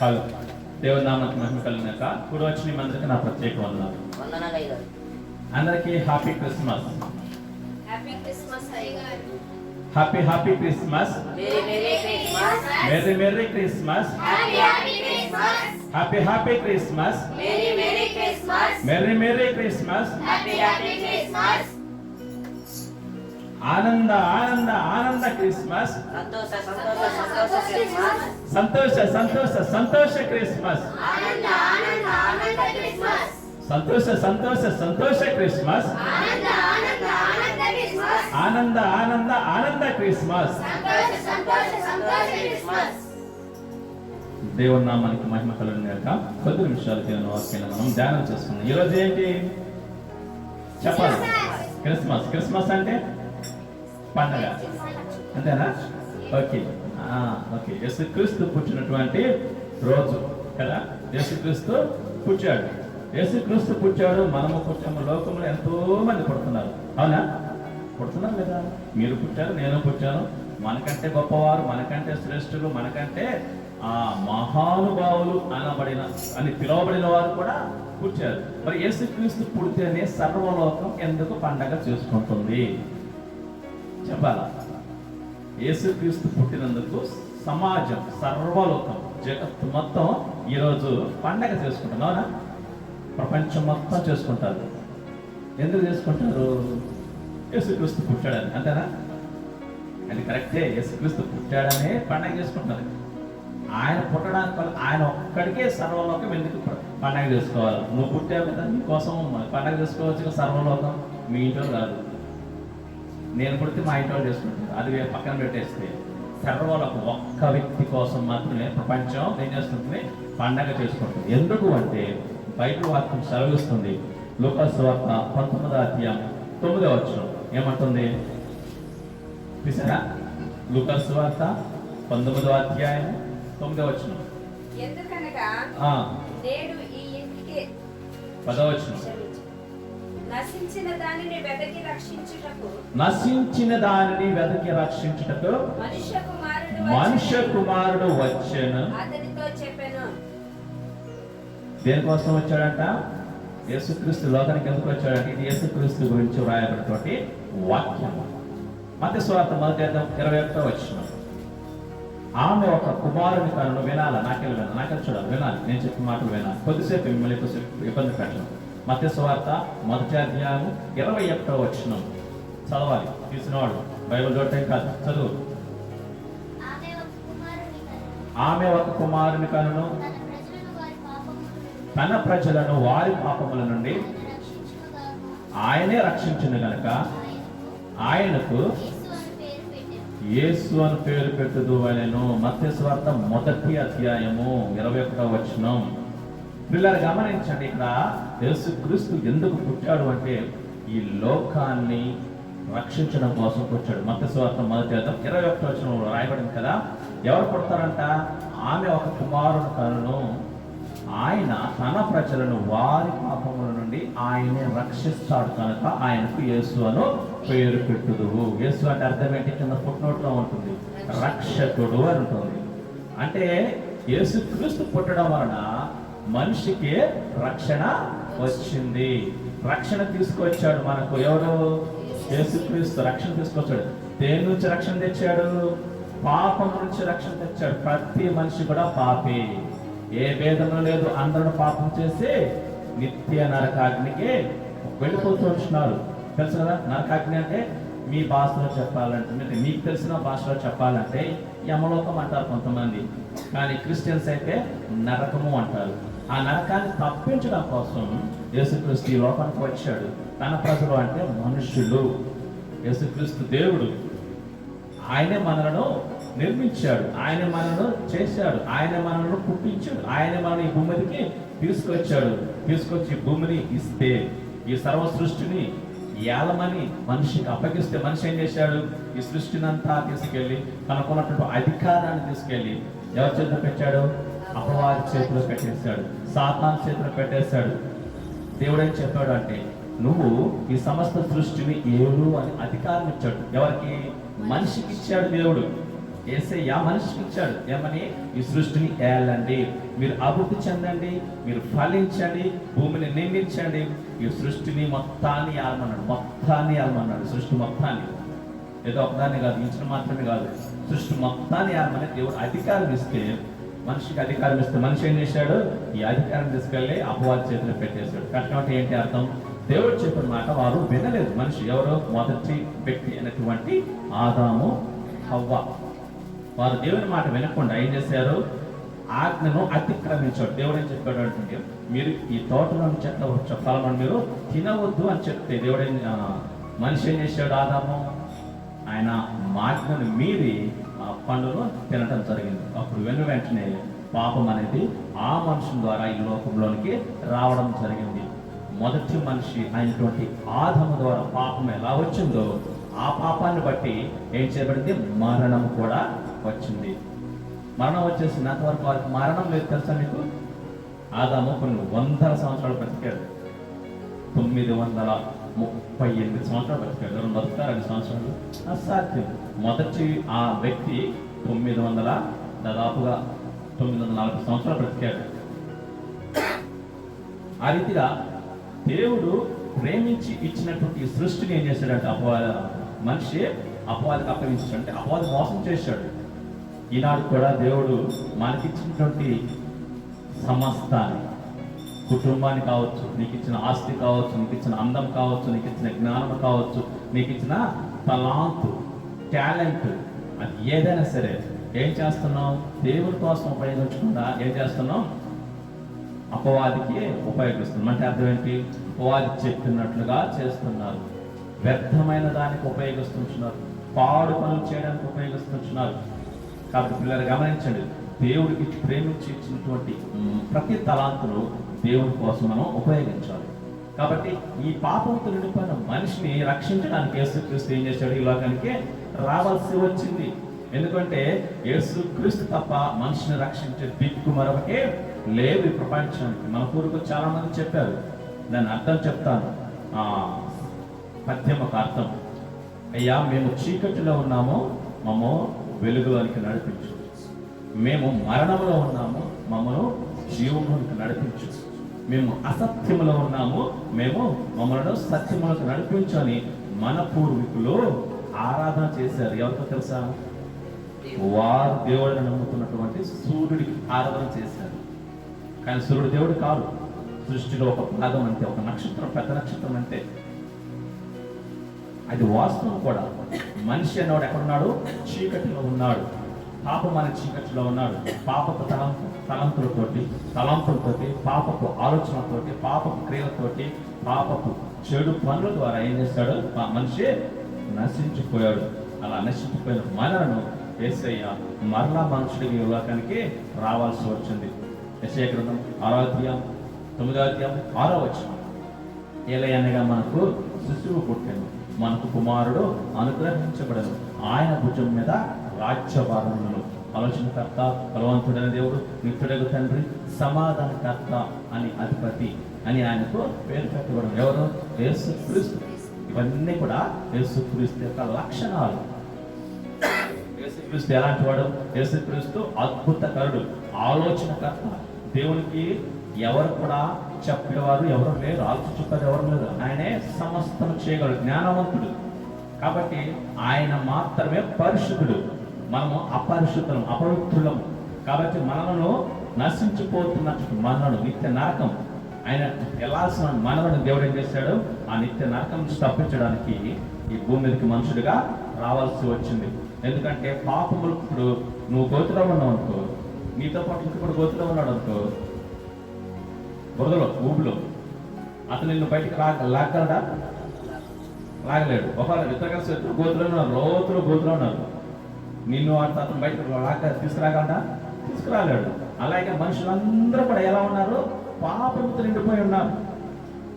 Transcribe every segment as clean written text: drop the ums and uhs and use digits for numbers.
Hello, దేవుని నామానికి మహిమ కలిగినాక ఇప్పుడు వచ్చిన మీ అందరికీ నా ప్రత్యేక వందనాలు. అందరికీ హ్యాపీ క్రిస్మస్. హ్యాపీ క్రిస్మస్ అయ్యగారు. Happy happy Christmas. Merry merry Christmas. Merry merry Christmas. Happy happy Christmas. Happy happy Christmas. Merry merry Christmas. Merry merry Christmas. Happy happy Christmas. ఆనంద ఆనంద ఆనంద క్రిస్మస్. సంతోష సంతోష సంతోష క్రిస్మస్. సంతోష సంతోష సంతోష క్రిస్మస్. ఆనంద ఆనంద ఆనంద క్రిస్మస్. సంతోష సంతోష సంతోష క్రిస్మస్. ఆనంద ఆనంద ఆనంద క్రిస్మస్. ఆనంద ఆనంద ఆనంద క్రిస్మస్. సంతోష సంతోష సంతోష క్రిస్మస్. దేవుని నామానికి మహిమ కలుగుగాక. కొద్ది నిమిషాలు దేవుని వాక్యాన్ని మనం ధ్యానం చేసుకున్నాం. ఈరోజు ఏంటి చెప్పాలి? క్రిస్మస్. క్రిస్మస్ అంటే పండగ, అంతేనా? Okay okay. యేసుక్రీస్తు పుట్టినటువంటి రోజు కదా. యేసుక్రీస్తు పుట్టాడు. యేసుక్రీస్తు పుట్టాడు, మనము పుట్టాము. లోకంలో ఎంతో మంది పుడుతున్నారు, అవునా? పుడుతున్నారు కదా. మీరు పుట్టారు, నేను పుట్టాను. మనకంటే గొప్పవారు, మనకంటే శ్రేష్ఠులు, మనకంటే మహానుభావులు అని పిలువబడిన వారు కూడా పుట్టారు. మరి యేసుక్రీస్తు పుడితేనే సర్వలోకం ఎందుకు పండగ చేసుకుంటుంది చెప్పాలా? యేసుక్రీస్తు పుట్టినందుకు సమాజం, సర్వలోకం, జగత్తు మొత్తం ఈరోజు పండగ చేసుకుంటారు, అవునా? ప్రపంచం మొత్తం చేసుకుంటారు. ఎందుకు చేసుకుంటారు? యేసుక్రీస్తు పుట్టాడని, అంతేనా? అది కరెక్టే. యేసుక్రీస్తు పుట్టాడనే పండగ చేసుకుంటున్నారు. ఆయన పుట్టడానికి వల్ల ఆయన ఒక్కడికే సర్వలోకం ఎందుకు పండగ చేసుకోవాలి? నువ్వు పుట్టావు కదా, నీకోసం పండగ చేసుకోవచ్చు సర్వలోకం. మీ ఇంట్లో కాదు, నేను పుడితే మా ఇంట్లో చేసుకుంటాను. అది పక్కన పెట్టేస్తే సర్వలోకం ఒక్క వ్యక్తి కోసం మాత్రమే ప్రపంచం ఏం చేస్తుంది? పండగ చేసుకుంటుంది. ఎందుకు అంటే బైబిల్ వాక్యం సెలవిస్తుంది. లూకాసు సువార్త 19వ అధ్యాయం 9వ వచనం ఏమంటుంది చూసారా? లూకాసు సువార్త 19వ అధ్యాయం 9వ వచనం. ఎందుకనగా నేడు ఈ ఇంటికి 10వ వచనం. నశించిన దానిని వెదకి రక్షించుటకు మనుష్య కుమారుడు వచ్చెను అతనితో చెప్పెను. దేనికోసం వచ్చాడంట? యేసుక్రీస్తు లోకానికి ఎందుకు వచ్చాడంటే ఇది యేసుక్రీస్తు గురించి వ్రాయబడినటువంటి వాక్యం. మత్తయి సువార్త 1:21 వచనం. ఆమె ఒక కుమారుని కనును. వినాలా? నాకెళ్ళి చూడాలి, వినాలి. నేను చెప్పిన మాటలు వినాలి. కొద్దిసేపు మిమ్మల్ని ఇబ్బంది పెట్టను. మత్తయి సువార్త 1వ అధ్యాయం 21వ వచనం చదవాలి. తీసినవాడు బైబిల్ చూడటం కాదు, చదువు. ఆమె ఒక కుమారుని కనును, తన ప్రజలను వారి పాపముల నుండి ఆయనే రక్షించును గనుక ఆయనకు యేసు అని పేరు పెట్టుదు అనెను. మత్తయి సువార్త 1వ అధ్యాయము 21వ వచనం. పిల్లలు గమనించండి, ఇక్కడ యేసుక్రీస్తు ఎందుకు పుట్టాడు అంటే ఈ లోకాన్ని రక్షించడం కోసం పుట్టాడు. మత్తయి సువార్త 1వ అధ్యాయం 21వ వచనంలో రాయబడింది కదా. ఎవరు పుడతారంట? ఆమె ఒక కుమారుని కనును, ఆయన తన ప్రజలను వారి పాపముల నుండి ఆయనే రక్షిస్తాడు కనుక ఆయనకు యేసు అను పేరు పెట్టుదువు. యేసు అంటే అర్థం ఏంటి? కింద ఫుట్నోట్లో ఉంటుంది, రక్షకుడు అని ఉంటుంది. అంటే యేసుక్రీస్తు పుట్టడం వలన మనిషికి రక్షణ వచ్చింది. రక్షణ తీసుకొచ్చాడు మనకు. ఎవరు? యేసుక్రీస్తు రక్షణ తీసుకొచ్చాడు. దేని నుంచి రక్షణ తెచ్చాడు? పాపం నుంచి రక్షణ తెచ్చాడు. ప్రతి మనిషి కూడా పాపి, ఏ భేదము లేదు. అందరూ పాపం చేసి నిత్య నరకాగ్నికి వెళ్ళిపోతూ వచ్చినారు. తెలుసు కదా నరకాగ్ని అంటే? మీ భాషలో చెప్పాలంటే, మీకు తెలిసిన భాషలో చెప్పాలంటే యమలోకం అంటారు కొంతమంది, కానీ క్రిస్టియన్స్ అయితే నరకము అంటారు. ఆ నరకాన్ని తప్పించడం కోసం యేసుక్రీస్తు ఈ లోకానికి వచ్చాడు. తన ప్రజలు అంటే మనుషులు. యేసుక్రీస్తు దేవుడు. ఆయనే మనలను నిర్మించాడు, ఆయన మనను చేశాడు, ఆయన మనను పుట్టించాడు, ఆయన మనని ఈ భూమికి తీసుకొచ్చి భూమిని ఇస్తే ఈ సర్వ సృష్టిని ఏలమని మనిషికి అప్పగిస్తే మనిషి ఏం చేశాడు? ఈ సృష్టిని అంతా తీసుకెళ్ళి తనకున్నటువంటి అధికారాన్ని తీసుకెళ్ళి ఎవరి చేతిలో పెట్టాడు? అపవాది చేతిలో పెట్టేశాడు, సాతాను చేతిలో పెట్టేశాడు. దేవుడు ఏం చెప్పాడు అంటే నువ్వు ఈ సమస్త సృష్టిని ఏలు అని అధికారం ఇచ్చాడు. ఎవరికి? మనిషికి ఇచ్చాడు దేవుడు. యేసయ్య మనిషికి ఇచ్చాడు ఏమని? ఈ సృష్టిని ఏలండి, మీరు అభివృద్ధి చెందండి, మీరు ఫలించండి, భూమిని నిందించండి, ఈ సృష్టిని మొత్తాన్ని ఏలమన్నాడు. సృష్టి మొత్తాన్ని, ఏదో ఒకదాన్ని కాదు, ఇచ్చిన మాత్రమే కాదు, సృష్టి మొత్తాన్ని ఏలమని దేవుడు అధికారం ఇస్తే, మనిషికి అధికారం ఇస్తే మనిషి ఏం చేశాడు? ఈ అధికారం తీసుకెళ్ళి అపవాది చేతిలో పెట్టేశాడు. కష్టం ఏంటి అర్థం? దేవుడు చెప్పిన మాట వారు వినలేదు. మనిషి ఎవరు? మొదటి వ్యక్తి అయినటువంటి ఆదాము, హవ్వ. వారు దేవుని మాట వినకుండా ఏం చేశారు? ఆజ్ఞను అతిక్రమించాడు. దేవుడు ఏం చెప్పాడు అంటే, మీరు ఈ తోటలోని చెట్ల ఫలమును మీరు తినవద్దు అని చెప్తే దేవుడు మనిషి ఏం చేశాడు? ఆదాము ఆయన ఆజ్ఞను మీరి ఆ పండును తినటం జరిగింది. అప్పుడు వెంటనే పాపం అనేది ఆ మనుషుల ద్వారా ఈ లోకంలోనికి రావడం జరిగింది. మొదటి మనిషి అయినటువంటి ఆదాము ద్వారా పాపం ఎలా వచ్చిందో, ఆ పాపాన్ని బట్టి ఏం చేయబడింది? మరణం కూడా వచ్చింది. మరణం వచ్చేసినంత వరకు వారికి మరణం లేదు. తెలుసా మీకు? ఆదాము కొన్ని వందల సంవత్సరాలు బ్రతికాడు. 938 సంవత్సరాలు బ్రతికాడు. ఎవరు బతుకుతారు 2 సంవత్సరాలు? అసాధ్యం. మొదటి ఆ వ్యక్తి 940 సంవత్సరాలు బ్రతికాడు. ఆ రీతిగా దేవుడు ప్రేమించి ఇచ్చినటువంటి సృష్టిని ఏం చేశాడంటే మనిషి అపవాదికి అప్పగించాడంటే అపవాది మోసం చేశాడు. ఈనాడు కూడా దేవుడు మనకిచ్చినటువంటి సమస్తాన్ని, కుటుంబాన్ని కావచ్చు, నీకు ఇచ్చిన ఆస్తి కావచ్చు, నీకు ఇచ్చిన అందం కావచ్చు, నీకు ఇచ్చిన జ్ఞానం కావచ్చు, నీకు ఇచ్చిన తలాంతు, టాలెంట్, అది ఏదైనా సరే ఏం చేస్తున్నాం? దేవుడి కోసం ఉపయోగించకుండా ఏం చేస్తున్నాం? అపవాదికి ఉపయోగిస్తున్నాం. అంటే అర్థం ఏంటి? అపవాది చెప్పినట్లుగా చేస్తున్నారు, వ్యర్థమైన దానికి ఉపయోగిస్తున్నారు, పాడు పనులు చేయడానికి ఉపయోగిస్తున్నారు. కాబట్టి పిల్లలు గమనించండి, దేవుడికి ప్రేమించి ఇచ్చినటువంటి ప్రతి తలాంతులు దేవుడి కోసం మనం ఉపయోగించాలి. కాబట్టి ఈ పాపంతో నిండిపోయిన మనిషిని రక్షించడానికి యేసుక్రీస్తు ఏం చేశాడు? ఈ లోకానికి రావాల్సి వచ్చింది. ఎందుకంటే యేసుక్రీస్తు తప్ప మనిషిని రక్షించే దిక్కు మరొకటే లేదు ఈ ప్రపంచానికి. మన పూర్వకు చాలా మంది చెప్పారు. దాని అర్థం చెప్తాను, పద్యం ఒక అర్థం. అయ్యా, మేము చీకటిలో ఉన్నాము, మమ్మల్ని వెలుగులోనికి నడిపించు. మేము మరణంలో ఉన్నాము, మమ్మల్ని జీవంలోనికి నడిపించు. మేము అసత్యములో ఉన్నాము, మమ్మల్ని సత్యములకు నడిపించు అని మన పూర్వీకులు ఆరాధన చేశారు. ఎవరితో తెలుసా? వారు దేవుడిని నమ్ముతున్నటువంటి సూర్యుడికి ఆరాధన చేశారు. కానీ సూర్యుడు దేవుడు కాదు. సృష్టిలో ఒక భాగం అంతే, ఒక నక్షత్రం, పెద్ద నక్షత్రం అంటే. అది వాస్తవం కూడా. మనిషి అన్నవాడు ఎక్కడున్నాడు? చీకటిలో ఉన్నాడు. పాపం అనే చీకటిలో ఉన్నాడు. పాపపు తలంపులతోటి, పాపపు ఆలోచనలతోటి, పాపపు క్రియలతోటి, పాపపు చెడు పనుల ద్వారా ఏం చేస్తాడు? మనిషి నశించిపోయాడు. అలా నశించిపోయిన మనలను యేసయ్య మరలా మనుషుడికి ఈ లోకానికి రావాల్సి వచ్చింది. యెషయా గ్రంథం 6:9 ఏలయనగా మనకు శిశువు పుట్టాను, మనకు కుమారుడు అనుగ్రహించబడను, ఆయన భుజం మీద రాజ్యభారములను. ఆలోచనకర్త, బలవంతుడైన దేవుడు, నిత్యుడగు తండ్రి, సమాధానకర్త అని అధిపతి అని ఆయనకు పేరు పెట్టబడను. ఎవరు? యేసుక్రీస్తు. ఇవన్నీ కూడా యేసుక్రీస్తు యొక్క లక్షణాలు. యేసుక్రీస్తు ఎలాంటి వాడు? యేసుక్రీస్తు అద్భుతకరుడు, ఆలోచనకర్త. దేవునికి ఎవరు కూడా చెప్పేవారు ఎవరు లేరు, ఆలోచన చెప్పేది ఎవరు లేరు. ఆయనే సమస్తం చేయగలడు, జ్ఞానవంతుడు. కాబట్టి ఆయన మాత్రమే పరిశుద్ధుడు. మనము అపరిశుద్ధులం, అపవిత్రులము. కాబట్టి మనలను నశించిపోతున్నట్టు మనలను నిత్య నరకం, ఆయన వెళ్ళాల్సిన మనలను దేవుడు ఏం చేశాడు? ఆ నిత్య నరకం నుంచి తప్పించడానికి ఈ భూమి మీదకి మనుషుడిగా రావాల్సి వచ్చింది. ఎందుకంటే పాపములు, ఇప్పుడు నువ్వు గోతులో ఉన్నావు అనుకో, నీతో పాటు ఇంకొకటి గోతులో ఉన్నాడు అనుకో, బురదలో, ఊబిలో, అతను నిన్ను బయటికి లాగలడా? లాగలేడు. ఒకవేళ ఇద్దరు కలిసి గోతులో ఉన్నారు, గోతులో ఉన్నారు, నిన్ను అతను బయటకు తీసుకురాగలడా? తీసుకురాలేడు. అలాగే మనుషులందరూ కూడా ఎలా ఉన్నారు? పాపముతో నిండిపోయి ఉన్నారు.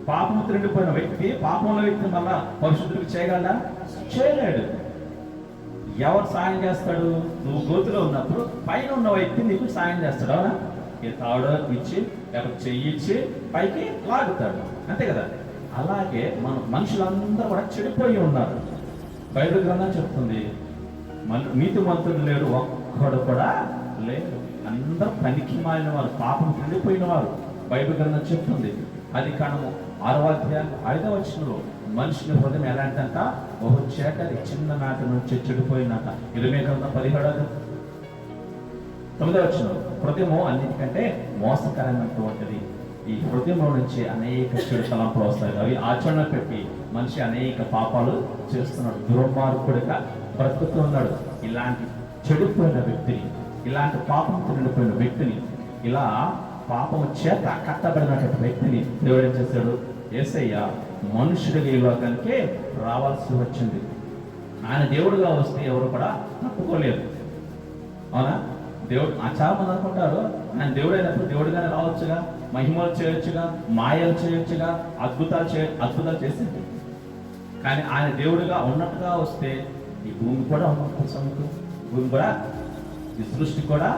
పాపముతో నిండిపోయిన వ్యక్తి, పాపంలో వ్యక్తి మళ్ళా పరిశుద్ధుడికి చేయగలడా? చేయలేడు. ఎవరు సాయం చేస్తాడు? నువ్వు గోతులో ఉన్నప్పుడు పైన ఉన్న వ్యక్తి నీకు సాయం చేస్తాడు. అవునా? తాడు ఇచ్చి, లేకపోతే చెయ్యి ఇచ్చి పైకి లాగుతాడు, అంతే కదా. అలాగే మనుషులందరూ కూడా చెడిపోయి ఉన్నారు. బైబిల్ గ్రంథం చెప్తుంది, నీతిమంతుడు లేడు, ఒక్కడు కూడా లేడు. అందరూ పనికి మారిన వారు, పాపం నిండిపోయిన వారు. బైబిల్ గ్రంథం చెప్తుంది. అది కారణము 6వ అధ్యాయం 5వ వచనంలో మనుషుని హృదయం ఎలాంటంట, బహు చీకటి, చిన్ననాటి నుంచి చెడిపోయినట. ఇర్మీయా గ్రంథం 17వ 9వ వచనం, హృదయము అన్నిటికంటే మోసకరమైనటువంటిది. ఈ హృదయంలో నుంచి అనేక చెడు తలంపులు వస్తాయి. అవి ఆచరణ పెట్టి మనిషి అనేక పాపాలు చేస్తున్నాడు, దుర్మార్గుడిగా బ్రతుకుతున్నాడు. ఇలాంటి చెడిపోయిన వ్యక్తిని, ఇలాంటి పాపంతో నిండిపోయిన వ్యక్తిని, ఇలా పాపము చేత కట్టబడినటువంటి వ్యక్తిని దేవుడు ఏం చేశాడు? యేసయ్య మనుషుడిగా ఈ లోకానికి రావాల్సి వచ్చింది. ఆయన దేవుడుగా వస్తే ఎవరు కూడా తప్పుకోలేరు. అవునా? దేవుడు చాలా మంది అనుకుంటారు ఆయన దేవుడు అయినప్పుడు దేవుడిగానే రావచ్చుగా, మహిమలు చేయొచ్చుగా, మాయలు చేయొచ్చుగా, అద్భుతాలు చేసింది. కానీ ఆయన దేవుడిగా ఉన్నట్టుగా వస్తే ఈ భూమి కూడా ఉన్నట్టు, భూమి కూడా, ఈ సృష్టి కూడా,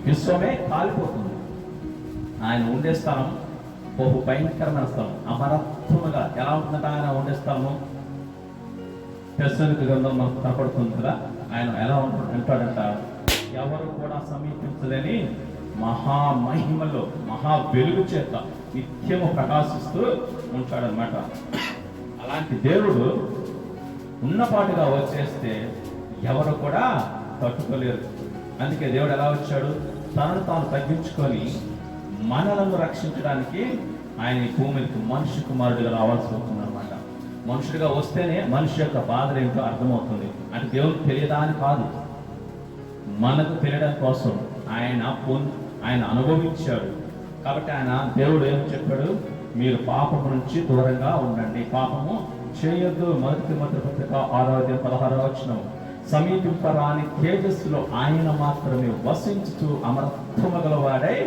విశ్వమే కాలిపోతుంది. ఆయన ఉండే స్థలం బహు భయంకరమైన స్థలం, అమరత్వముగా. ఎలా ఉంటుందంట ఆయన ఉండే స్థలము? తెస్సలోనికీ గ్రంథం మనకు కనపడుతుంది కదా. ఆయన ఎలా ఉంటాడంట, ఎవరు కూడా సమీపించలేని మహామహిమలో, మహా వెలుగు చేత నిత్యము ప్రకాశిస్తూ ఉంటాడనమాట. అలాంటి దేవుడు ఉన్నపాటుగా వచ్చేస్తే ఎవరు కూడా తట్టుకోలేరు. అందుకే దేవుడు ఎలా వచ్చాడు? తనను తాను తగ్గించుకొని మనలను రక్షించడానికి ఆయన ఈ భూమికి మనిషి కుమారుడిగా రావాల్సి వస్తుంది అనమాట. మనుషుడిగా వస్తేనే మనిషి యొక్క బాధలు ఏంటో అర్థమవుతుంది. అంటే దేవుడికి తెలియదా అని కాదు, మనకు తెలియడం కోసం ఆయన అనుభవించాడు. కాబట్టి ఆయన దేవుడు ఏం చెప్పాడు? మీరు పాపము నుంచి దూరంగా ఉండండి, పాపము చేయొద్దు. 1 తిమోతి పత్రిక 6వ అధ్యాయం 16వ వచనం, సమీపింపరాని తేజస్సులో ఆయన మాత్రమే వసించుతూ అమరత్వమగలవాడై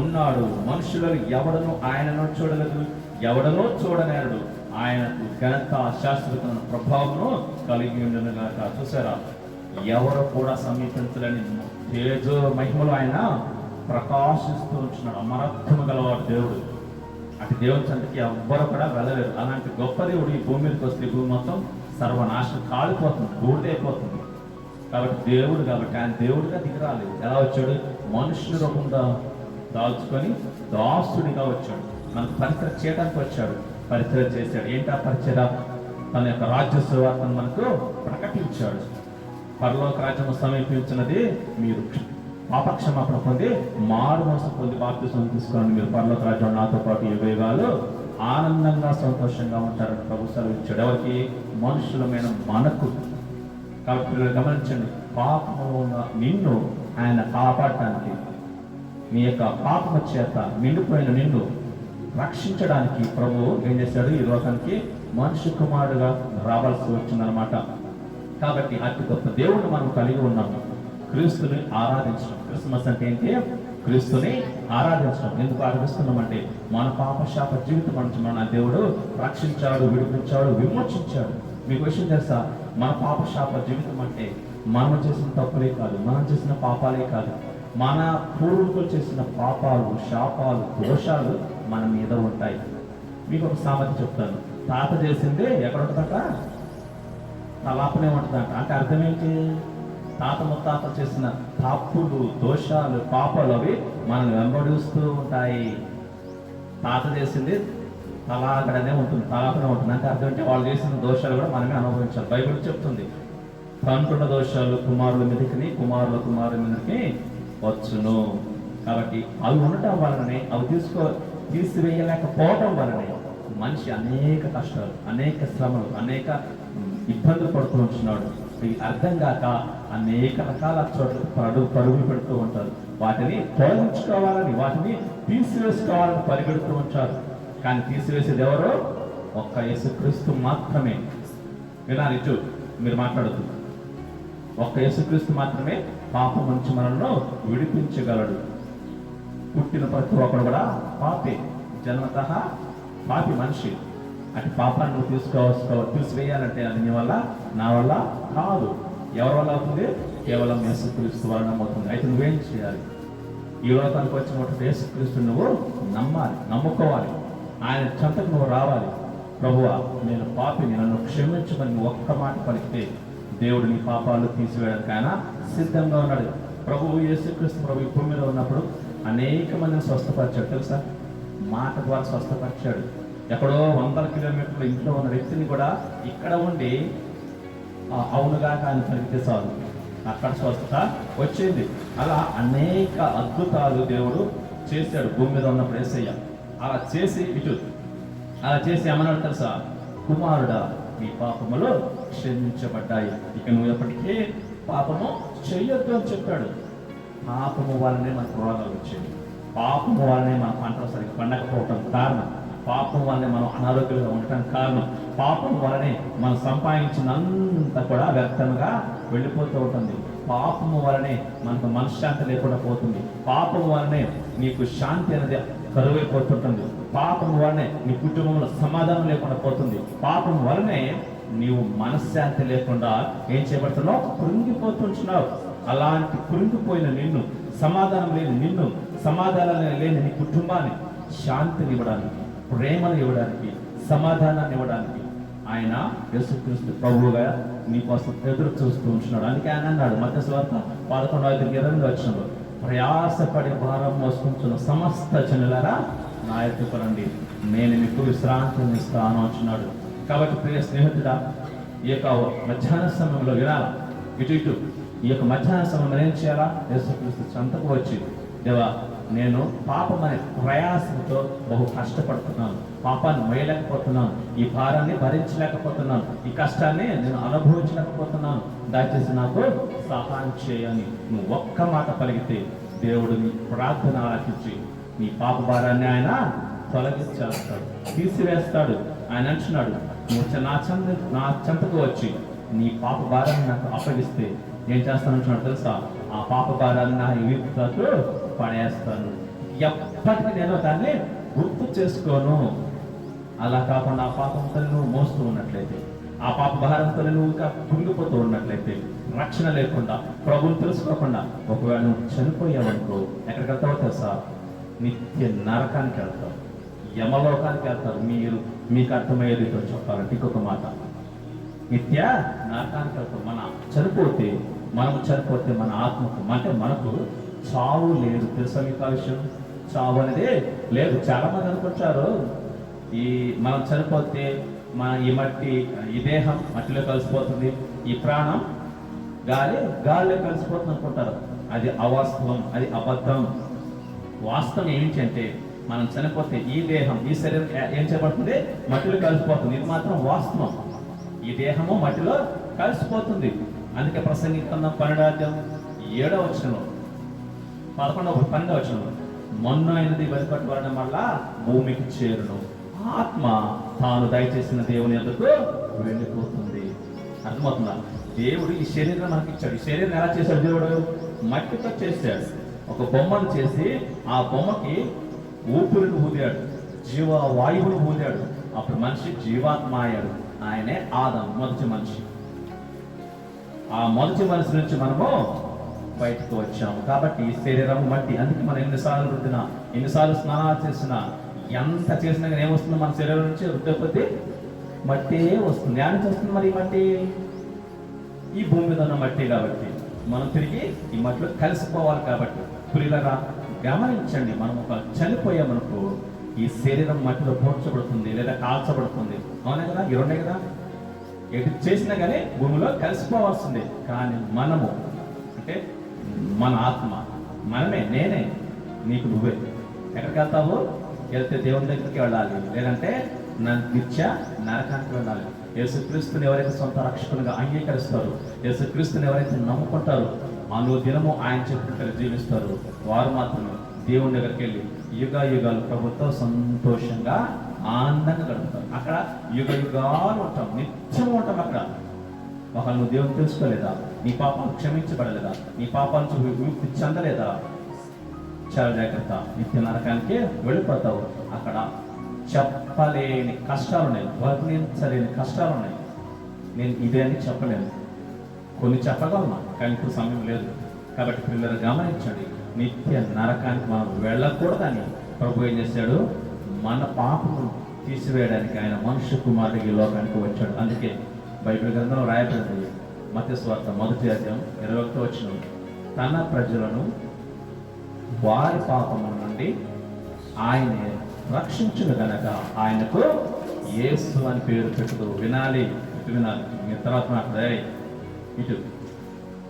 ఉన్నాడు. మనుషులలో ఎవడను ఆయనను చూడలేదు, ఎవడనో చూడనేరడు. ఆయనకు ఘనత, శాశ్వత ప్రభావమును కలిగి ఉండనుగాక. చూసారా? ఎవరు కూడా సమీపించలేని తేజో మహిమలో ఆయన ప్రకాశిస్తూ ఉంటున్నాడు. అమరత్వము గలవాడు దేవుడు. అటు దేవుని చెంతకి ఎవ్వరు కూడా వెళ్ళలేరు. అలాంటి గొప్ప దేవుడు ఈ భూమి మీదకి వస్తే భూమి మొత్తం సర్వనాశనం కాలిపోతుంది, బూడిదైపోతుంది. కాబట్టి ఆయన దేవుడిగా దిగిరాలేదు. ఎలా వచ్చాడు? మనుషుల రూపంగా దాల్చుకొని దాసుడిగా వచ్చాడు. మనకు పరిచయం చేయడానికి వచ్చాడు, పరిచయం చేశాడు. ఏంటా పరిచయం? తన యొక్క రాజ్య సువార్తను మనకు ప్రకటించాడు. పరలోక రాజ్యము సమీపించినది, మీరు పాపక్షమాపణ పొంది మారు మనసు పొంది బాప్తిస్మం తీసుకోండి, మీరు పరలోక రాజ్యం నాతో పాటు యుగాలు ఆనందంగా సంతోషంగా ఉంటారని ప్రభు సెలవిచ్చాడు. ఎవరికి? మనుషులమైన మనకు. కాబట్టి గమనించండి, పాపము నిన్ను ఆయన కాపాడటానికి, నీ యొక్క పాపము చేత నిండిపోయిన నిన్ను రక్షించడానికి ప్రభు ఏం చేశాడు? ఈ లోకానికి మనిషి కుమారుడుగా రావాల్సి వచ్చిందనమాట. కాబట్టి అతి గొప్ప దేవుడిని మనం కలిగి ఉన్నాము, క్రీస్తుని ఆరాధించడం. క్రిస్మస్ అంటే ఏంటి? క్రీస్తుని ఆరాధించడం. ఎందుకు ఆరాధిస్తున్నామంటే మన పాపశాప జీవితం నుంచి మన దేవుడు రక్షించాడు, విడిపించాడు, విమోచించాడు. మీకు విషయం తెలుసా? మన పాపశాప జీవితం అంటే మనం చేసిన తప్పులే కాదు, మనం చేసిన పాపాలే కాదు, మన పూర్వీకులు చేసిన పాపాలు, శాపాలు, దోషాలు మన మీద ఉంటాయి. మీకు ఒక సామెత చెప్తాను. తాత చేసిందే ఎక్కడ ఉంటుందట? తలాపనే ఉంటుందంట. అంటే అర్థం ఏంటి? తాత ముత్తాత చేసిన తప్పులు, దోషాలు, పాపాలు అవి మనల్ని వెంబడిస్తూ ఉంటాయి. తాత చేసింది తలాకడనే ఉంటుంది, తలాపనే ఉంటుంది. అంటే అర్థం ఏంటి? వాళ్ళు చేసిన దోషాలు కూడా మనమే అనుభవించాలి. బైబిల్ చెప్తుంది, తండ్రుల దోషాలు కుమారుల మీదకి, కుమారుల కుమారుల మీదకి వచ్చును. కాబట్టి అవి ఉండటం వలననే, అవి తీసివేయలేకపోవటం వలనే మనిషి అనేక కష్టాలు, అనేక శ్రమలు, అనేక ఇబ్బందులు పడుతూ ఉంటున్నాడు. ఇవి అర్థం కాక అనేక రకాల చోట్ల పరుగులు పెడుతూ ఉంటారు. వాటిని తొలగించుకోవాలని, వాటిని తీసివేసుకోవాలని పరిగెడుతూ ఉంటారు. కానీ తీసివేసేది ఎవరో? ఒక్క యేసుక్రీస్తు మాత్రమే. వినాలి, మీరు మాట్లాడుతూ, ఒక్క యేసుక్రీస్తు మాత్రమే పాపం నుంచి మనల్ని విడిపించగలడు. పుట్టిన ప్రతి ఒక్కడు కూడా పాపే, జన్మతః పాపి మనిషి. అటు పాపాన్ని నువ్వు తీసివేయాలంటే అది నీ వల్ల, నా వల్ల కాదు. ఎవరి వల్ల అవుతుంది? కేవలం యేసుక్రీస్తు వలన అవుతుంది. అయితే నువ్వేం చేయాలి? ఈ లోకానికి వచ్చినటువంటి యేసుక్రీస్తు నువ్వు నమ్మాలి, నమ్ముకోవాలి. ఆయన చెంతకు నువ్వు రావాలి. ప్రభువా, నేను పాపిని, నన్ను క్షమించమని ఒక్క మాట పలికితే దేవుడు నీ పాపాలు తీసివేయడానికి ఆయన సిద్ధంగా ఉన్నాడు. ప్రభువు యేసుక్రీస్తు ప్రభు ఈ భూమి మీద ఉన్నప్పుడు అనేక మందిని స్వస్థపరిచాడు తెలుసా. మాట ద్వారా స్వస్థపరిచాడు. ఎక్కడో 100 కిలోమీటర్ల ఇంట్లో ఉన్న వ్యక్తిని కూడా ఇక్కడ ఉండి అవునుగా ఆయన పలికితే చాలు అక్కడ స్వస్థత వచ్చింది. అలా అనేక అద్భుతాలు దేవుడు చేశాడు భూమి మీద ఉన్నప్పుడు యేసయ్య. అలా చేసి ఏమన్నాడు తెలుసా, కుమారుడా నీ పాపములు క్షమించబడ్డాయి, ఇక నువ్వు ఎప్పటికీ పాపము చెయ్యొద్దు అని చెప్పాడు. పాపము వల్లనే మనకు రోగాలు వచ్చేవి, పాపము వల్లనే మన పంటలు సరిగ్గా పండకపోవటం కారణం, పాపం వల్లనే మనం అనారోగ్యంగా ఉండటం కారణం, పాపం వల్లనే మనం సంపాదించినంత కూడా వ్యర్థంగా వెళ్ళిపోతూ ఉంటుంది, పాపము వల్లనే మనకు మనశ్శాంతి లేకుండా పోతుంది, పాపం వల్లనే నీకు శాంతి అనేది కరువైపోతుంటుంది, పాపం వల్లనే నీ కుటుంబంలో సమాధానం లేకుండా పోతుంది, పాపం వల్లనే నీవు మనశ్శాంతి లేకుండా ఏం చేయబడుతున్నావు, కృంగిపోతుంటున్నావు. అలాంటి కృంగిపోయిన నిన్ను, సమాధానం లేని నిన్ను, సమాధానం లేని నీ కుటుంబాన్ని శాంతిని ఇవ్వడానికి, ప్రేమను ఇవ్వడానికి, సమాధానాన్ని ఇవ్వడానికి ఆయన యేసుక్రీస్తు ప్రభువుగా నీ కోసం ఎదురు చూస్తూ ఉంటున్నాడు. అందుకే ఆయన అన్నాడు మత్తయి సువార్త 11:20 వచనంలో, ప్రయాసపడి భారం మోసుకుంటున్న సమస్త జనులారా నా యొద్దకు రండి, నేను మీకు విశ్రాంతిని ఇస్తాను అంటున్నాడు. కాబట్టి ప్రియ స్నేహితుడా, ఈ యొక్క మధ్యాహ్న సమయంలో వినాలా, ఇటు ఈ యొక్క మధ్యాహ్న సమయంలో ఏం చేయాలా, యేసుక్రీస్తు చెంతకు వచ్చి, దేవా నేను పాపం అనే ప్రయాసంతో బహు కష్టపడుతున్నాను, పాపాన్ని మోయలేకపోతున్నాను, ఈ భారాన్ని భరించలేకపోతున్నాను, ఈ కష్టాన్ని నేను అనుభవించలేకపోతున్నాను, దయచేసి నాకు సహాయం చేయని నువ్వు ఒక్క మాట పలికితే దేవుడు నీ ప్రార్థన ఆలకించి నీ పాప భారాన్ని ఆయన తొలగించేస్తాడు, తీసివేస్తాడు. ఆయన అంటున్నాడు, నువ్వు నా చెంతకు వచ్చి నీ పాప భారాన్ని నాకు అప్పగిస్తే ఏం చేస్తానంటున్నాడు తెలుసా, ఆ పాప భారాన్ని నా వీపుతో పడేస్తాను, ఎప్పటికీ నేను దాన్ని గుర్తు చేసుకోను. అలా కాకుండా ఆ పాపంతో నువ్వు మోస్తూ ఉన్నట్లయితే, ఆ పాప భారంతో నువ్వు ఇంకా కుంగిపోతూ ఉన్నట్లయితే, రక్షణ లేకుండా, ప్రభువుని తెలుసుకోకుండా ఒకవేళ నువ్వు చనిపోయావనుకో ఎక్కడికి వెళ్తావో తెలుసా, నిత్య నరకానికి వెళ్తావు, యమలోకానికి వెళ్తారు. మీకు అర్థమయ్యేది చెప్పాలంటే ఇంకొక మాట, నిత్య నరకానికి వెళ్తాం. మనము చనిపోతే మన ఆత్మకు, అంటే మనకు చావు లేదు. తెలుసా మీకు ఆ విషయం? చావు అనేది లేదు. చాలా మంది అనుకుంటారు మనం చనిపోతే ఈ దేహం మట్టిలో కలిసిపోతుంది, ఈ ప్రాణం గాలిలో కలిసిపోతుంది అనుకుంటారు. అది అవాస్తవం, అది అబద్ధం. వాస్తవం ఏంటంటే మనం చనిపోతే ఈ దేహం, ఈ శరీరం ఏం చేయబడుతుంది, మట్టిలో కలిసిపోతుంది. ఇది మాత్రం వాస్తవం. ఈ దేహము మట్టిలో కలిసిపోతుంది. అందుకే ప్రసంగి 12:7 11 మొన్న అయినది వెనుకట్టుకోవడం వల్ల భూమికి చేరును, ఆత్మ తాను దయచేసిన దేవుని యొద్దకు వెళ్ళిపోతుంది. అర్థమవుతుందా? దేవుడు ఈ శరీరం మనకి ఇచ్చాడు. ఈ శరీరం ఎలా చేశాడు? దేవుడు మట్టితో చేశాడు. ఒక బొమ్మను చేసి ఆ బొమ్మకి ఊపిరిని ఊదాడు, జీవవాయువును ఊదాడు. అప్పుడు మనిషి జీవాత్మ అయ్యాడు. ఆయనే ఆదాం, మొదటి మనిషి. ఆ మొదటి మనిషి నుంచి మనము బయటకు వచ్చాము. కాబట్టి శరీరం మట్టి. అందుకే మనం ఎన్నిసార్లు రుద్దినా, ఎన్నిసార్లు స్నానాలు చేసినా, ఎంత చేసినా కానీ ఏమొస్తుందో మన శరీరం నుంచి రుద్దకపోతే మట్టి వస్తుంది. ఎలా నుంచి వస్తుంది మరి ఈ మట్టి? ఈ భూమి మీద ఉన్న మట్టి. కాబట్టి మనం తిరిగి ఈ మట్టిలో కలిసిపోవాలి. కాబట్టి ప్రియులరా గమనించండి, మనం ఒక చనిపోయామనుకో ఈ శరీరం మట్టిలో పోడ్చబడుతుంది లేదా కాల్చబడుతుంది. అవునే కదా? ఈ రెండే కదా. ఎటు చేసినా కానీ భూమిలో కలిసిపోవాల్సిందే. కానీ మనము అంటే మన ఆత్మ, మనమే, నేనే, నీకు నువ్వే. ఎక్కడికి వెళ్తావు? వెళ్తే దేవుని దగ్గరికి వెళ్ళాలి, లేదంటే నిత్య నరకానికి వెళ్ళాలి. యేసుక్రీస్తుని ఎవరైతే సొంత రక్షకునిగా అంగీకరిస్తారో, యేసుక్రీస్తుని ఎవరైతే నమ్ముకుంటారో, అనుదినము ఆయన చెప్పినట్టు జీవిస్తారు, వారు మాత్రమే దేవుని దగ్గరికి వెళ్ళి యుగ యుగాలు ప్రభుత్వం సంతోషంగా ఆనందంగా గడుపుతారు. అక్కడ యుగ యుగాలు ఉంటాం, నిత్యం ఉంటాం అక్కడ. ఒకవేళ నువ్వు దేవుని తెలుసుకోలేదా, నీ పాపాలు క్షమించబడలేదా, నీ పాపాల నుంచి విముక్తి చెందలేదా, చాలా జాగ్రత్త, నిత్య నరకానికి వెళ్ళిపోతావు. అక్కడ చెప్పలేని కష్టాలు ఉన్నాయి, వర్ణించలేని కష్టాలు ఉన్నాయి. నేను ఇదే అని చెప్పలేను, కొన్ని చెప్పగలను కానీ ఇప్పుడు సమయం లేదు. కాబట్టి పిల్లలు గమనించండి, నిత్య నరకానికి మనం వెళ్ళకూడదని ప్రభు ఏం చేశాడు? మన పాపము తీసివేయడానికి ఆయన మనుష్య కుమారుడు ఈ లోకానికి వచ్చాడు. అందుకే బైబిల్ గ్రంథంలో రాయబడింది, మత్తయి సువార్త 1:21 తన ప్రజలను వారి పాపముల నుండి ఆయనే రక్షించును గనక ఆయనకు యేసు అని పేరు పెట్టుదు. వినాలి, ఇటు వినాలి, మీ తర్వాత మాట్లాడే ఇటు.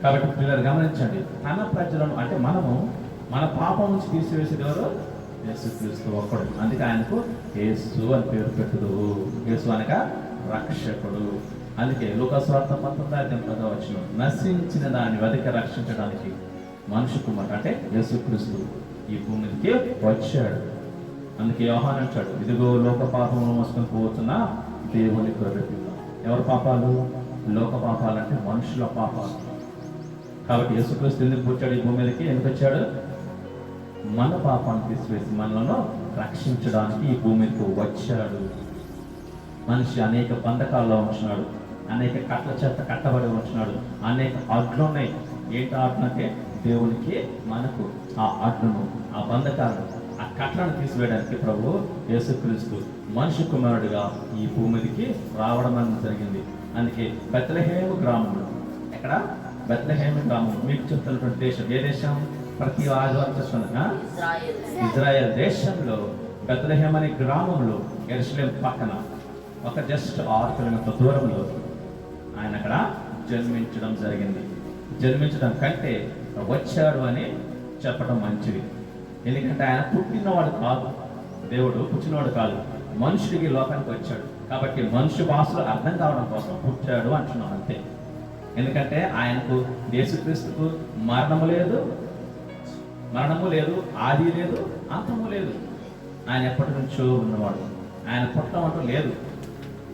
కాబట్టి పిల్లలు గమనించండి, తన ప్రజలను అంటే మనము మన పాపం నుంచి తీసివేసేది ఎవరు? యేసుక్రీస్తు ఒక్కడు. అందుకే ఆయనకు యేసు అని పేరు పెట్టుదు. యేసు అనగా రక్షకుడు. అందుకే లూకాసు వార్త 19:10 నశించిన దాన్ని వెతికి రక్షించడానికి మనుషు కుమారుడు అంటే యేసుక్రీస్తు ఈ భూమికి వచ్చాడు. అందుకే యోహాను అంటాడు, ఇదిగో లోక పాపమును మోసుకొని పోతున్న దేవుని గొర్రెపిల్ల. ఎవరి పాపాలు? లోక పాపాలు అంటే మనుషుల పాపాలు. కాబట్టి యేసుక్రీస్తు ఎందుకు పుట్టాడు ఈ భూమి మీదకి? ఎందుకు వచ్చాడు? మన పాపాన్ని తీసివేసి మనలను రక్షించడానికి ఈ భూమికి వచ్చాడు. మనిషి అనేక బంధకాల్లో ఉంటున్నాడు, అనేక కట్ల చేత కట్టబడి ఉంటున్నాడు, అనేక అడ్లు ఉన్నాయి. ఏంటి అడ్లు అంటే దేవునికి మనకు ఆ అడ్లను, ఆ బంధకాలను, ఆ కట్లను తీసివేయడానికి ప్రభు యేసుక్రీస్తు మనిషి కుమారుడిగా ఈ భూమికి రావడం అనేది జరిగింది. అందుకే బెత్లెహేము గ్రామంలో, ఎక్కడ? బెత్లెహేము గ్రామం. మీకు చెప్తున్నటువంటి దేశం ఏ దేశం? ప్రతి ఆదివారం చూస్తున్నా ఇజ్రాయెల్ దేశంలో బెత్లెహేము అనే గ్రామంలో యెరూషలేము పక్కన ఒక జస్ట్ 6 కిలోమీటర్ల దూరంలో ఆయన అక్కడ జన్మించడం జరిగింది. జన్మించడం కంటే వచ్చాడు అని చెప్పడం మంచిది. ఎందుకంటే ఆయన పుట్టినవాడు కాదు, దేవుడు పుట్టినవాడు కాదు, మనుషుడికి లోకానికి వచ్చాడు. కాబట్టి మనుషు భాషలో అర్థం కావడం కోసం పుట్టాడు అంటున్నాం అంతే. ఎందుకంటే ఆయనకు యేసుక్రీస్తుకు మరణము లేదు, ఆది లేదు, అంతము లేదు. ఆయన ఎప్పటి నుంచో ఉన్నవాడు, ఆయన పుట్టడం అంటూ లేదు.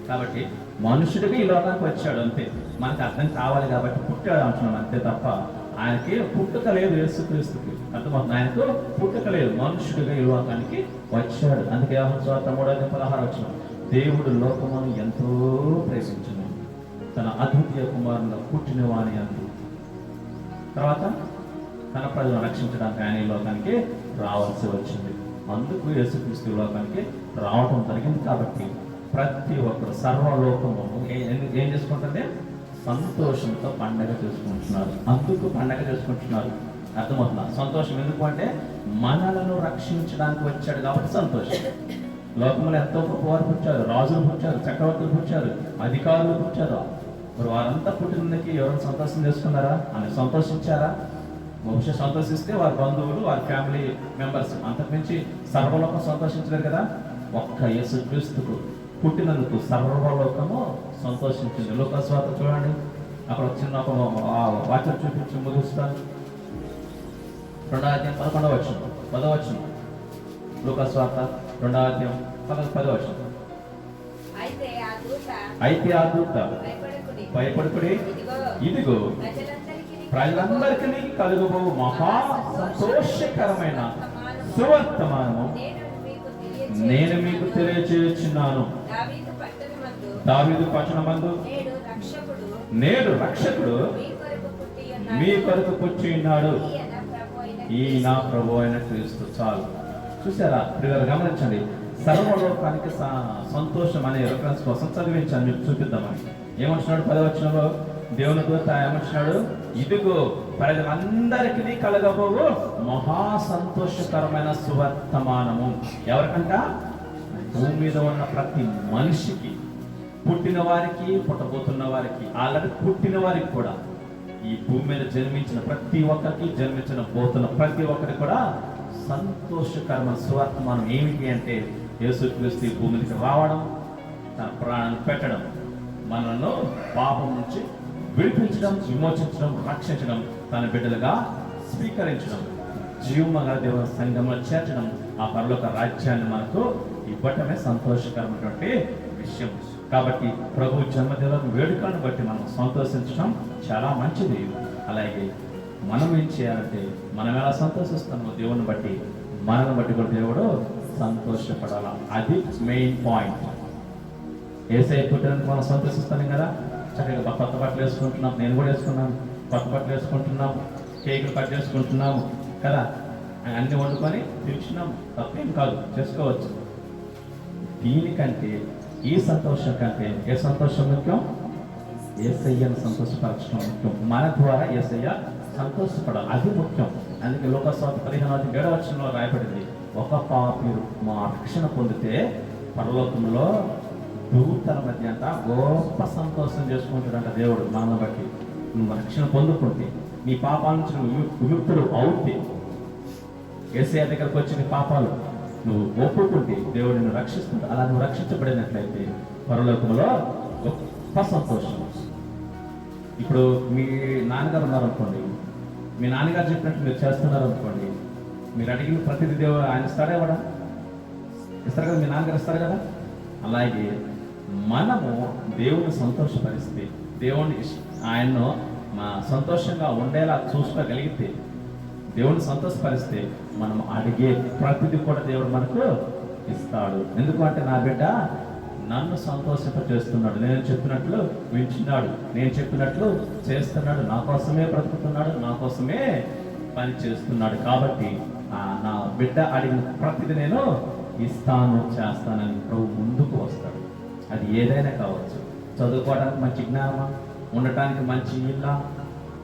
కాబట్టి మనుషుడిగా ఈ లోకానికి వచ్చాడు అంతే. మనకు అర్థం కావాలి కాబట్టి పుట్టాడు అంటున్నాం అంతే తప్ప ఆయనకి పుట్టుక లేదు. యేసుక్రీస్తుకి అర్థమవుతుంది, ఆయనకు పుట్టుక లేదు, మనుషుడిగా ఈ లోకానికి వచ్చాడు. అందుకే యోహాను సువార్త 3:16 దేవుడు లోకమును ఎంతో ప్రేమించును, తన అద్వితీయ కుమారుని పుట్టిన వాని అందు. తర్వాత తన ప్రజలను రక్షించడానికి ఆయన ఈ లోకానికి రావాల్సి వచ్చింది. అందుకు యేసుక్రీస్తు లోకానికి రావడం జరిగింది. కాబట్టి ప్రతి ఒక్కరు సర్వలోకము ఏం చేసుకుంటుంది? సంతోషంతో పండగ చేసుకుంటున్నారు. అందుకు పండగ చేసుకుంటున్నారు. అర్థమవుతుందా? సంతోషం ఎందుకు అంటే మనలను రక్షించడానికి వచ్చాడు కాబట్టి సంతోషం. లోకంలో ఎంతో గొప్ప వారు పుట్టారు, రాజులు పుట్టారు, చక్రవర్తులు పుట్టారు, అధికారులు పుట్టారు. మరి వారంతా పుట్టినందుకు ఎవరైనా సంతోషం చేసుకున్నారా? అని సంతోషించారా? బహుశా సంతోషిస్తే వారి బంధువులు, వారి ఫ్యామిలీ మెంబర్స్, అంతకుమించి సర్వలోకం సంతోషించలేరు కదా. ఒక్క యేసుక్రీస్తుకు పుట్టినందుకు సర్వలోకము సంతోషించింది. లూకాసు వార్త చూడండి, అక్కడ చిన్న ఒక వాక్యం చూపించి ముగిస్తాను. 2:11 లూకాసు వార్త 2:10 అయితే ఆ దూత భయపడుకుడి, ఇదిగో ప్రజలందరికీ కలుగబో మహా సంతోషకరమైన సువర్తమానము నేను మీకు తెలియచేయుచున్నాను. దావీదు పట్టణమందు నేడు రక్షకుడు మీ కొరకు పుట్టి ఉన్నాడు, ఈ నా ప్రభు అయిన క్రీస్తు. చాలు. చూసారా ప్రియులారా? గమనించండి, సర్వలోకానికి సంతోషం అనే రిఫరెన్స్ కోసం చదివించాను, మీకు చూపిద్దామని. ఏమంటున్నాడు 10వ దేవుని దూత ఏమంటున్నాడు? ఇదిగో ప్రజలందరికీ కలగబోవు మహా సంతోషకరమైన సువర్తమానము. ఎవరికంట? భూమి మీద ఉన్న ప్రతి మనిషికి, పుట్టిన వారికి, పుట్టబోతున్న వారికి, ఆల్రెడీ పుట్టిన వారికి కూడా, ఈ భూమి మీద జన్మించిన ప్రతి ఒక్కరికి, జన్మించిన పోతున్న ప్రతి ఒక్కరికి కూడా సంతోషకరమైన సువర్తమానం ఏమిటి అంటే యేసుక్రీస్తు ఈ భూమి మీదకి రావడం, తన ప్రాణాన్ని పెట్టడం, మనను పాపం నుంచి విడిపించడం, విమోచించడం, రక్షించడం, తన బిడ్డలుగా స్వీకరించడం, జీవముగా దేవుని సంఘంలో చేర్చడం, ఆ పరలోక రాజ్యాన్ని మనకు ఇవ్వటమే సంతోషకరమైనటువంటి విషయం. కాబట్టి ప్రభు జన్మదిన వేడుకలను బట్టి మనం సంతోషించడం చాలా మంచిది. అలాగే మనం ఏం చేయాలంటే, మనం ఎలా సంతోషిస్తామో దేవుని బట్టి, మనల్ని బట్టి కూడా దేవుడు సంతోషపడాలి. అది మెయిన్ పాయింట్. యేసయ్య పుట్టినందుకు మనం సంతోషిస్తాం కదా. చక్కగా కొత్త బట్టలు వేసుకుంటున్నాం, నేను కూడా వేసుకున్నాను, కొత్త బట్టలు వేసుకుంటున్నాం, కేకులు కట్ చేసుకుంటున్నాము కదా, అన్ని వండుకొని తింటున్నాము, తప్పేం కాదు, చేసుకోవచ్చు. దీనికంటే, ఈ సంతోషం కంటే ఏ సంతోషం ముఖ్యం? యేసయ్యను సంతోషపరచడం ముఖ్యం. మన ద్వారా యేసయ్య సంతోషపడాలి, అది ముఖ్యం. అందుకే లోకస్వార్థ 15:7 రాయబడింది, ఒక పాపి మా రక్షణ పొందితే పరలోకంలో దూతల మధ్య అంట గొప్ప సంతోషం చేసుకుంటాడంట దేవుడు. మనల్ని బట్టి నువ్వు రక్షణ పొందుకుంటే, నీ పాపాల నుంచి నువ్వు విముక్తుడు అవుతే, యేసయ్య దగ్గరకు వచ్చి నీ పాపాలు నువ్వు ఒప్పుకుంటే దేవుడు నిన్ను రక్షిస్తుంటా. అలా నువ్వు రక్షించబడినట్లయితే పరలోకంలో గొప్ప సంతోషం. ఇప్పుడు మీ నాన్నగారు ఉన్నారనుకోండి, మీ నాన్నగారు చెప్పినట్టు మీరు చేస్తున్నారు అనుకోండి, మీరు అడిగిన ప్రతిదీ దేవుడు ఆయన ఇస్తాడే కూడా ఇస్తారు కదా, మీ నాన్నగారు ఇస్తారు కదా. అలాగే మనము దేవుని సంతోషపరిస్తే, దేవుని ఆయన్ను సంతోషంగా ఉండేలా చూసుకోగలిగితే, దేవుని సంతోషపరిస్తే మనం అడిగే ప్రతిదీ కూడా దేవుడు మనకు ఇస్తాడు. ఎందుకంటే నా బిడ్డ నన్ను సంతోషింపచేస్తున్నాడు, నేను చెప్పినట్లు వింటున్నాడు, నేను చెప్పినట్లు చేస్తున్నాడు, నా కోసమే బ్రతుకుతున్నాడు, నా కోసమే పని చేస్తున్నాడు. కాబట్టి నా బిడ్డ అడిగిన ప్రతిదీ నేను ఇస్తాను, చేస్తానని ప్రభు ముందుకు వస్తాడు. అది ఏదైనా కావచ్చు. చదువుకోవడానికి మంచి జ్ఞానమా, ఉండటానికి మంచి ఇళ్ళ,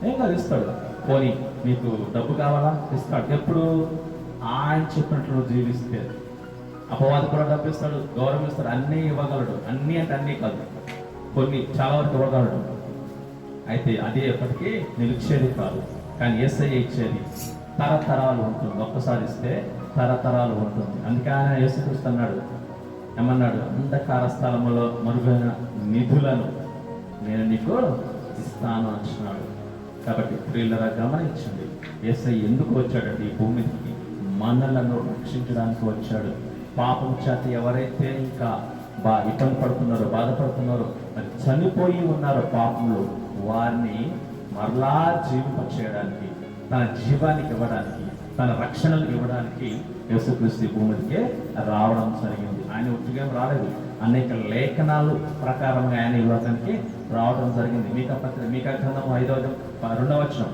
ఏం కాదు ఇస్తాడు. పోనీ నీకు డబ్బు కావాలా, ఇస్తాడు. ఎప్పుడు ఆయన చెప్పినట్లు జీవిస్తే. అపవాది కూడా డబ్బు ఇస్తాడు, గౌరవం ఇస్తాడు, అన్నీ ఇవ్వగలడు. అన్నీ అంటే అన్నీ కాదు, కొన్ని చాలా వరకు ఇవ్వగలడు. అయితే అదే ఎప్పటికీ నిలిచేది కాదు. కానీ యేసయ్య ఇచ్చేది తరతరాలు ఉంటుంది. ఒక్కసారి ఇస్తే తరతరాలు ఉంటుంది. అందుకే ఆయన యేసుక్రీస్తు అన్నాడు, ఏమన్నాడు, అంధకార స్థలములో మరుగైన నిధులను నేను నీకు ఇస్తాను అంటున్నాడు. కాబట్టి ప్రియులరా గమనించండి, యేసయ్య ఎందుకు వచ్చాడంటే ఈ భూమికి మనలను రక్షించడానికి వచ్చాడు. పాపం చేత ఎవరైతే ఇంకా ఇబ్బంది పడుతున్నారో, బాధపడుతున్నారో, మరి చనిపోయి ఉన్నారో పాపంలో, వారిని మరలా జీవింపచేయడానికి, తన జీవానికి ఇవ్వడానికి, తన రక్షణలు ఇవ్వడానికి యేసుక్రీస్తు భూమికి రావడం జరిగింది. ఆయన ఉద్యోగం రాలేదు, అనేక లేఖనాలు ప్రకారంగా ఆయన ఇవ్వడానికి రావడం జరిగింది. మీకా గ్రంథం 5:2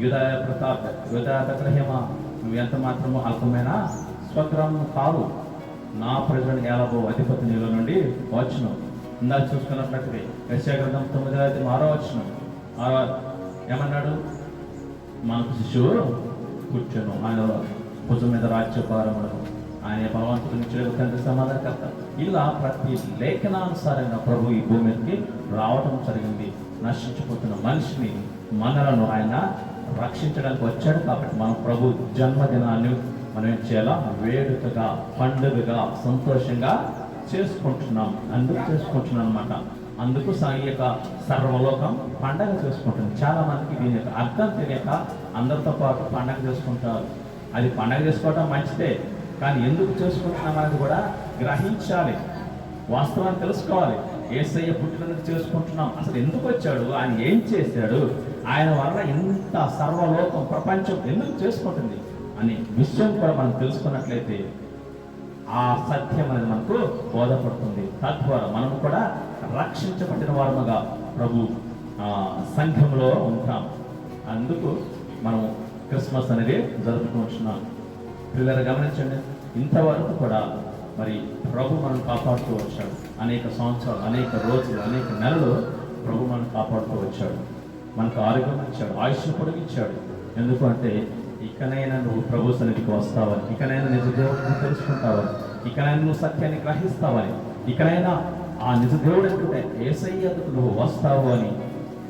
యూదాయ ప్రతాప్, యూదాయ బెత్లెహేమ, నువ్వు ఎంత మాత్రము అల్పమైన స్వగ్రామం కాదు, నా ప్రజలను ఏలబో అధిపతి నీలో నుండి వచ్చును. ఇందాక చూసుకున్నట్లయితే యెషయా గ్రంథం 9:6 ఏమన్నాడు, మనకు శిశువు కూర్చొను, ఆయన భుజం మీద రాజ్యభారములను, ఆయన బలవంతుడి నుంచి తండ్రి సమాధానకర్త. ఇలా ప్రతి లేఖనానుసారంగా ప్రభు ఈ భూమి మీదకి రావడం జరిగింది. నశించిపోతున్న మనిషిని, మనలను ఆయన రక్షించడానికి వచ్చాడు. కాబట్టి మనం ప్రభు జన్మదినాన్ని మనం ఏం చేయాలా, వేడుకగా, పండుగగా, సంతోషంగా చేసుకుంటున్నాం. అందుకు చేసుకుంటున్నాం అనమాట. అందుకు ఈ యొక్క సర్వలోకం పండగ చేసుకుంటుంది. చాలా మందికి దీని యొక్క అర్థం తెలియక అందరితో పాటు పండగ చేసుకుంటారు. అది పండగ చేసుకోవడం మంచిదే, కానీ ఎందుకు చేసుకుంటున్నాం అనేది కూడా గ్రహించాలి, వాస్తవాన్ని తెలుసుకోవాలి. యేసయ్య పుట్టినందుకు చేసుకుంటున్నాం, అసలు ఎందుకు వచ్చాడు, ఆయన ఏం చేశాడు, ఆయన వల్ల ఇంత సర్వలోకం, ప్రపంచం ఎందుకు చేసుకుంటుంది అనే విషయం కూడా మనం తెలుసుకున్నట్లయితే ఆ సత్యం అనేది మనకు బోధపడుతుంది. తద్వారా మనము కూడా రక్షించబడిన వారముగా ప్రభు సంఘంలో ఉంటాం. అందుకు మనం క్రిస్మస్ అనేది జరుపుకుంటున్నాం. పిల్లలు గమనించండి, ఇంతవరకు కూడా మరి ప్రభు మనం కాపాడుతూ వచ్చాడు. అనేక సంవత్సరాలు, అనేక రోజులు, అనేక నెలలు ప్రభు మనం కాపాడుతూ వచ్చాడు. మనకు ఆరోగ్యం ఇచ్చాడు, ఆయుష్ను పొడిగించాడు. ఎందుకు అంటే ఇకనైనా నువ్వు ప్రభు సన్నిధికి వస్తావని, ఇకనైనా నిజ దేవుడిని తెలుసుకుంటావని, ఇకనైనా నువ్వు సత్యాన్ని గ్రహిస్తావని, ఇకనైనా ఆ నిజ దేవుడు అంటే యేసయ్యకు నువ్వు వస్తావు అని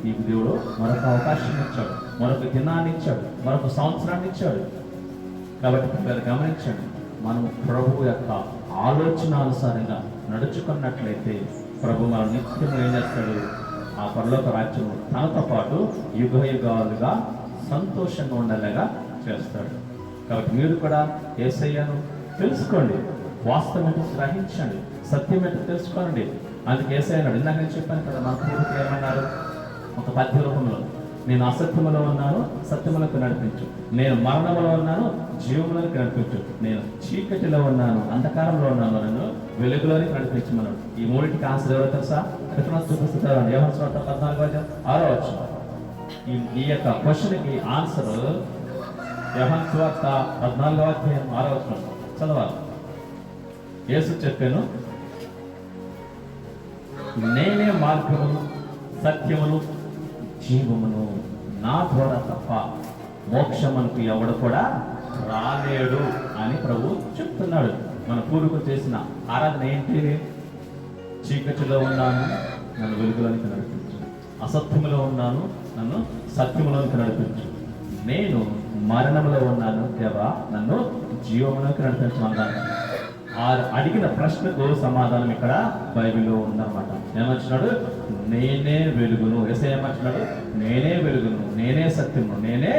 నీకు దేవుడు మరొక అవకాశం ఇచ్చాడు, మరొక దినాన్ని ఇచ్చాడు, మరొక సంవత్సరాన్ని ఇచ్చాడు. కాబట్టి పిల్లలు గమనించండి, మనం ప్రభు యొక్క ఆలోచనానుసారంగా నడుచుకున్నట్లయితే ప్రభు మనం నిత్యం ఏం చేస్తాడు, ఆ పరలోక రాజ్యం తనతో పాటు యుగ యుగాలుగా సంతోషంగా ఉండేలాగా చేస్తాడు. కాబట్టి మీరు కూడా యేసయ్యను తెలుసుకోండి, వాస్తవం ఏంటో గ్రహించండి, సత్యం ఏంటో తెలుసుకోండి. అందుకే యేసయ్య అన్నాడు, ఇందాక నేను చెప్పాను కదా, మన పూర్వీకులు ఏమన్నారు, ఒక పద్య రూపంలో, నేను అసత్యములో ఉన్నాను, సత్యములకు నడిపించు, నేను మరణములో ఉన్నాను, జీవములకు నడిపించు, నేను చీకటిలో ఉన్నాను, అంధకారంలో ఉన్నాను, నన్ను వెలుగులోనికి నడిపించమన్నాడు. ఈ మూడింటికి ఆన్సర్ ఎవరో తెలుసా? చూపిస్తారు యోహాను సువార్త 14:6. ఈ యొక్క క్వశ్చన్కి ఆన్సర్ యోహాను సువార్త 14:6 చదవాలి. యేసు చెప్పాను, నేనే మార్గము, సత్యమును జీవమును నా ద్వారా తప్ప మోక్షమునకు ఎవడు కూడా రాలేడు అని ప్రభు చెప్తున్నాడు. మన పూర్వీకులు చేసిన ఆరాధన ఏంటి? చీకటిలో ఉన్నాను, నన్ను వెలుగులోనికి నడిపించు. అసత్యములో ఉన్నాను, నన్ను సత్యములోనికి నడిపించు. నేను మరణంలో ఉన్నాను, దేవా నన్ను జీవములోకి నడిపించమన్నాను. అడిగిన ప్రశ్నకు సమాధానం ఇక్కడ బైబిల్లో ఉందన్నమాట. ఏమంటున్నాడు? నేనే వెలుగును. యేసయ్య ఏమంటున్నాడు? నేనే వెలుగును, నేనే సత్యము, నేనే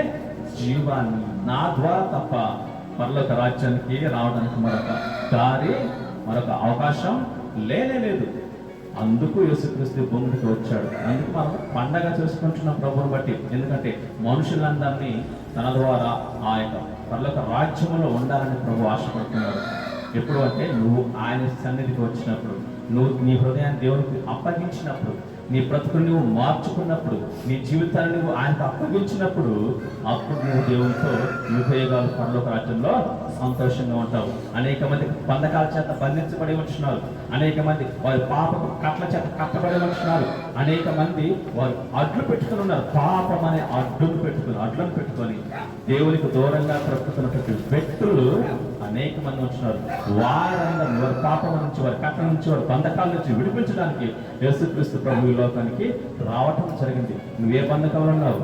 జీవాన్ని. నా ద్వారా తప్ప పరలోక రాజ్యానికి రావడానికి మరొక దారి, మరొక అవకాశం లేనే లేదు. అందుకు యేసుక్రీస్తు భూమికి వచ్చాడు. అందుకు మనం పండగ చేసుకుంటున్నాం ప్రభువుని బట్టి. ఎందుకంటే మనుషులందరినీ తన ద్వారా ఆ యొక్క పరలోక రాజ్యంలో ఉండాలని ప్రభు ఆశపడుతున్నాడు. ఎప్పుడు అంటే నువ్వు ఆయన సన్నిధికి వచ్చినప్పుడు, నువ్వు నీ హృదయాన్ని దేవునికి అప్పగించినప్పుడు, నీ బ్రతుకుని నువ్వు మార్చుకున్నప్పుడు, నీ జీవితాన్ని నువ్వు ఆయనకు అప్పగించినప్పుడు, అప్పుడు నువ్వు దేవునితో యుగయుగాలు పరలోక రాజ్యంలో సంతోషంగా ఉంటావు. అనేక మంది బంధకాల చేత బంధించబడి ఉంటున్నారు. అనేక మంది వారి పాపపు కట్ల చేత కట్టబడి ఉంటున్నారు. అనేక మంది వారు అడ్లు పెట్టుకుని ఉన్నారు. పాపం అనే అడ్లను పెట్టుకొని దేవునికి దూరంగా బ్రతుకుతున్నటువంటి వ్యక్తులు అనేక మంది ఉంటున్నారు. వారందరూ వారి పాపం నుంచి, వారి కట్ల నుంచి, వారి బంధకాల నుంచి విడిపించడానికి యేసుక్రీస్తు ప్రభు ఈ లోకానికి రావటం జరిగింది. నువ్వే బంధకంలో ఉన్నావు?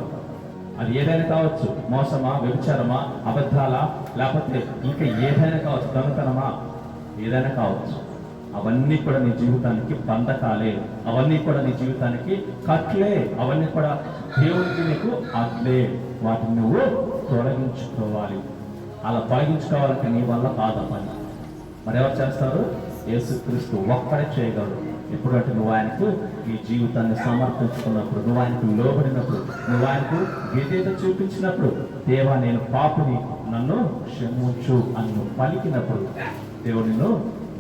అది ఏదైనా కావచ్చు. మోసమా, వ్యభిచారమా, అబద్ధాలా, లేకపోతే ఇంకా ఏదైనా కావచ్చు, దొంగతనమా, ఏదైనా కావచ్చు. అవన్నీ కూడా నీ జీవితానికి బంధకాలే. అవన్నీ కూడా నీ జీవితానికి కట్లే. అవన్నీ కూడా దేవునికి నీకు అడ్లే. వాటిని నువ్వు తొలగించుకోవాలి. అలా తొలగించుకోవాలంటే నీ వల్ల కాదమ్మని మరెవరు చేస్తారు? యేసుక్రీస్తు ఒక్కడే చేయగలడు. ఎప్పుడంటే నువ్వు ఆయనకు నీ జీవితాన్ని సమర్పించుకున్నప్పుడు, నువ్వు ఆయనకు లోబడినప్పుడు, నువ్వు ఆయనకు విధేయత చూపించినప్పుడు, దేవా నేను పాపిని, నన్ను క్షమించు అని నువ్వు పలికినప్పుడు దేవుడు నిన్ను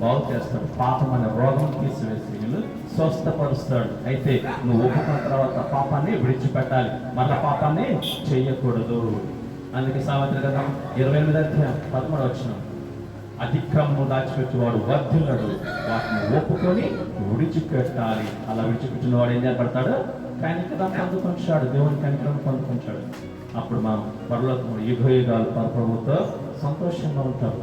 బాగు చేస్తాడు. పాపం అనే రోగం తీసివేసి నిన్ను స్వస్థపరుస్తాడు. అయితే నువ్వు ఒప్పుకున్న తర్వాత పాపాన్ని విడిచిపెట్టాలి, మళ్ళా పాపాన్ని చెయ్యకూడదు. అందుకే సామెతల గ్రంథం 28:13 అతిక్రమము దాచిపెట్టేవాడు వర్ధిల్లడు, వాటిని ఒప్పుకొని విడిచిపెట్టాలి. అలా విడిచిపెట్టిన వాడు ఏం చేయబడతాడు? కనికరం పొందుకుంటాడు, దేవుని కనికరం పొందుకుంటాడు. అప్పుడు మనం పరలోకములో యుగయుగాలు ప్రభువుతో సంతోషంగా ఉంటారు.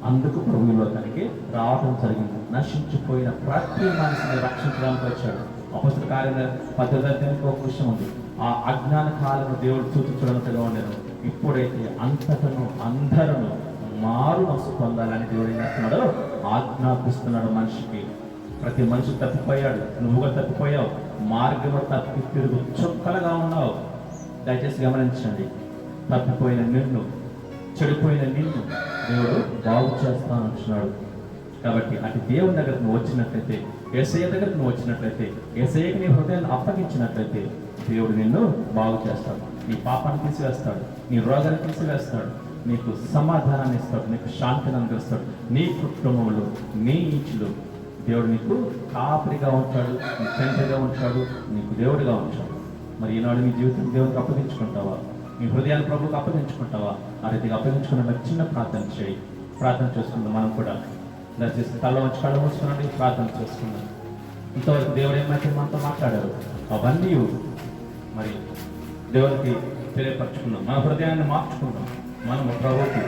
అందుకు ప్రభు లోకానికి రావడం జరిగింది. నశించిపోయిన ప్రతి మనిషిని రక్షించడానికి వచ్చాడు. అపొస్తలుల కార్యాల 10వ ఒక విషయం ఉంది. ఆ అజ్ఞాన కాలను దేవుడు సూచించడంతగా ఉండేది. ఇప్పుడైతే అంతటను అందరూ మారు మనసు పొందాలని దేవుడు ఏం చేస్తున్నాడు? ఆజ్ఞాపిస్తున్నాడు మనిషికి. ప్రతి మనిషి తప్పిపోయాడు. నువ్వుగా తప్పిపోయావు. మార్గంలో తప్పి తిరుగు చుక్కలుగా ఉన్నావు. దయచేసి గమనించండి. తప్పిపోయిన నిన్ను, చెడిపోయిన నిన్ను దేవుడు బాగు చేస్తానంటున్నాడు. కాబట్టి అటు దేవుని దగ్గరకు నువ్వు వచ్చినట్లయితే, యేసయ్య దగ్గరకు నువ్వు వచ్చినట్లయితే, యేసయ్యకి నీ హృదయాన్ని అప్పగించినట్లయితే దేవుడు నిన్ను బాగు చేస్తాడు. నీ పాపాన్ని తీసివేస్తాడు, నీ రోగాన్ని తీసివేస్తాడు, నీకు సమాధానాన్ని ఇస్తాడు, నీకు శాంతిని అనుగ్రహిస్తాడు. నీ కుటుంబంలో, నీ ఇంటిలో దేవుడు నీకు కాపరిగా ఉంటాడు, నీ తండ్రిగా ఉంటాడు, నీకు దేవుడిగా ఉంటాడు. మరి ఈనాడు నీ జీవితం దేవుడికి అప్పగించుకుంటావా? నీ హృదయాన్ని ప్రభువుకి అప్పగించుకుంటావా? ఆ రీతిగా అప్పగించుకున్న చిన్న ప్రార్థన చేయి. ప్రార్థన చేసుకుందాం. మనం కూడా దయచేసి తల వచ్చి కళ్ళ మూసుకునండి, ప్రార్థన చేసుకుందాం. ఇంతవరకు దేవుడు ఏమైతే మనతో మాట్లాడారు అవన్నీ మరి దేవుడికి తెలియపరచుకుందాం. మన హృదయాన్ని మార్చుకుందాం. మనము ప్రభువుకి